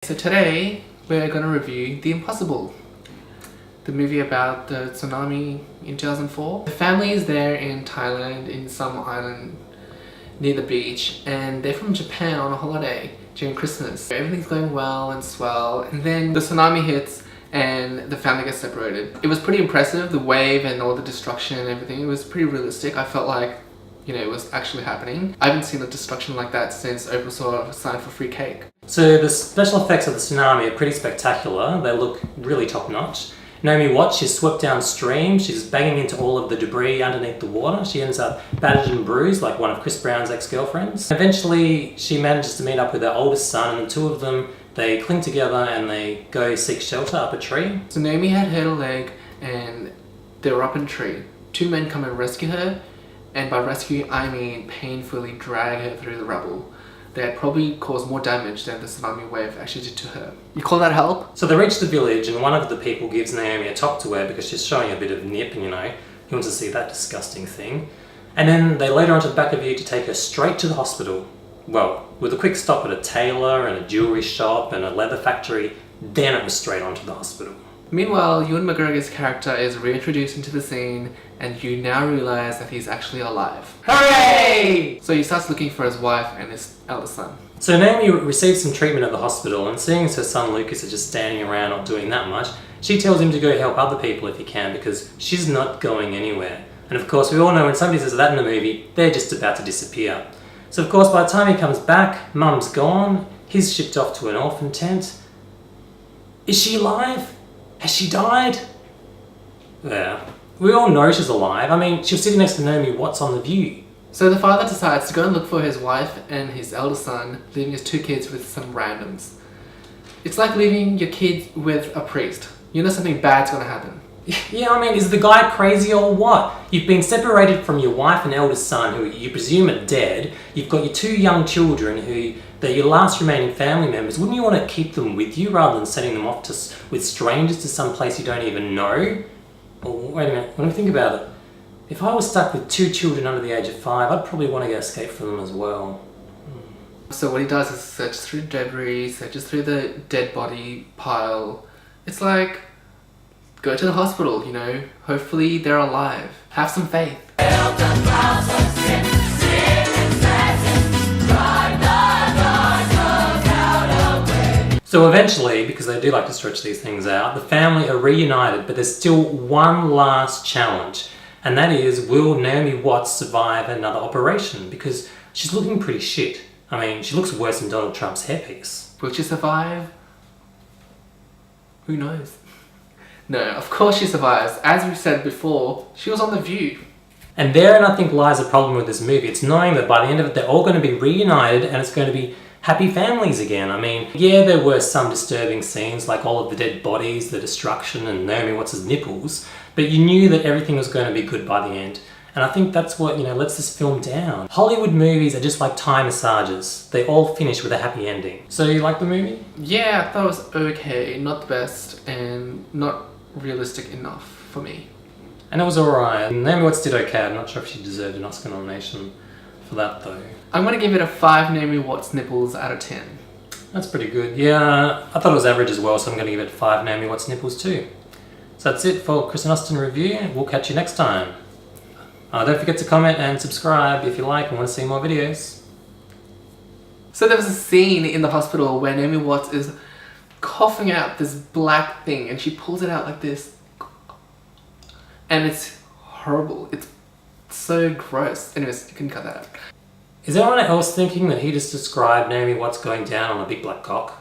So today we're going to review The Impossible, the movie about the tsunami in 2004. The family is there in Thailand in some island near the beach, and they're from Japan on a holiday during Christmas. Everything's going well and swell, and then the tsunami hits and the family gets separated. It was pretty impressive, the wave and all the destruction and everything. It was pretty realistic. I felt like, you know, it was actually happening. I haven't seen a destruction like that since Oprah saw a sign for free cake. So the special effects of the tsunami are pretty spectacular. They look really top-notch. Naomi Watts, she's swept downstream. She's banging into all of the debris underneath the water. She ends up battered and bruised like one of Chris Brown's ex-girlfriends. Eventually, she manages to meet up with her oldest son, and the two of them, they cling together and they go seek shelter up a tree. So Naomi had hurt her leg and they were up in a tree. Two men come and rescue her, and by rescue I mean painfully drag her through the rubble. They had probably caused more damage than the tsunami wave actually did to her. You call that help? So they reach the village, and one of the people gives Naomi a top to wear because she's showing a bit of nip, and you know, he wants to see that disgusting thing. And then they load her onto the back of you to take her straight to the hospital. Well, with a quick stop at a tailor and a jewellery shop and a leather factory, then it was straight onto the hospital. Meanwhile, Ewan McGregor's character is reintroduced into the scene, and you now realise that he's actually alive. Hooray! So he starts looking for his wife and his eldest son. So Naomi receives some treatment at the hospital, and seeing as her son Lucas is just standing around not doing that much, she tells him to go help other people if he can because she's not going anywhere. And of course, we all know when somebody says that in a movie, they're just about to disappear. So of course, by the time he comes back, Mum's gone, he's shipped off to an orphan tent. Is she alive? Has she died? Yeah, we all know she's alive. I mean, she was sitting next to Naomi Watts on The View. So the father decides to go and look for his wife and his eldest son, leaving his two kids with some randoms. It's like leaving your kid with a priest. You know something bad's gonna happen. Yeah, I mean, is the guy crazy or what? You've been separated from your wife and eldest son, who you presume are dead. You've got your two young children who they're your last remaining family members. Wouldn't you want to keep them with you rather than sending them off with strangers to some place you don't even know? Oh, wait a minute, let me think about it. If I was stuck with two children under the age of 5, I'd probably want to escape from them as well. So what he does is search through debris, searches through the dead body pile. It's like, go to the hospital, you know, hopefully they're alive. Have some faith. So eventually, because they do like to stretch these things out, the family are reunited, but there's still one last challenge. And that is, will Naomi Watts survive another operation? Because she's looking pretty shit. I mean, she looks worse than Donald Trump's hairpiece. Will she survive? Who knows? No, of course she survives. As we said before, she was on The View. And therein I think lies a problem with this movie. It's knowing that by the end of it, they're all going to be reunited and it's going to be happy families again. I mean, yeah, there were some disturbing scenes, like all of the dead bodies, the destruction, and Naomi Watts' nipples, but you knew that everything was going to be good by the end. And I think that's what, you know, lets this film down. Hollywood movies are just like Thai massages. They all finish with a happy ending. So you like the movie? Yeah, I thought it was okay. Not the best, and not realistic enough for me. And it was alright. Naomi Watts did okay. I'm not sure if she deserved an Oscar nomination for that though. I'm going to give it a 5 Naomi Watts nipples out of 10. That's pretty good. Yeah, I thought it was average as well, so I'm going to give it 5 Naomi Watts nipples too. So that's it for Chris and Austin review. We'll catch you next time. Don't forget to comment and subscribe if you like and want to see more videos. So there was a scene in the hospital where Naomi Watts is coughing out this black thing, and she pulls it out like this. And it's horrible. It's so gross. Anyways, you can cut that out. Is anyone else thinking that he just described Naomi Watts going down on a big black cock?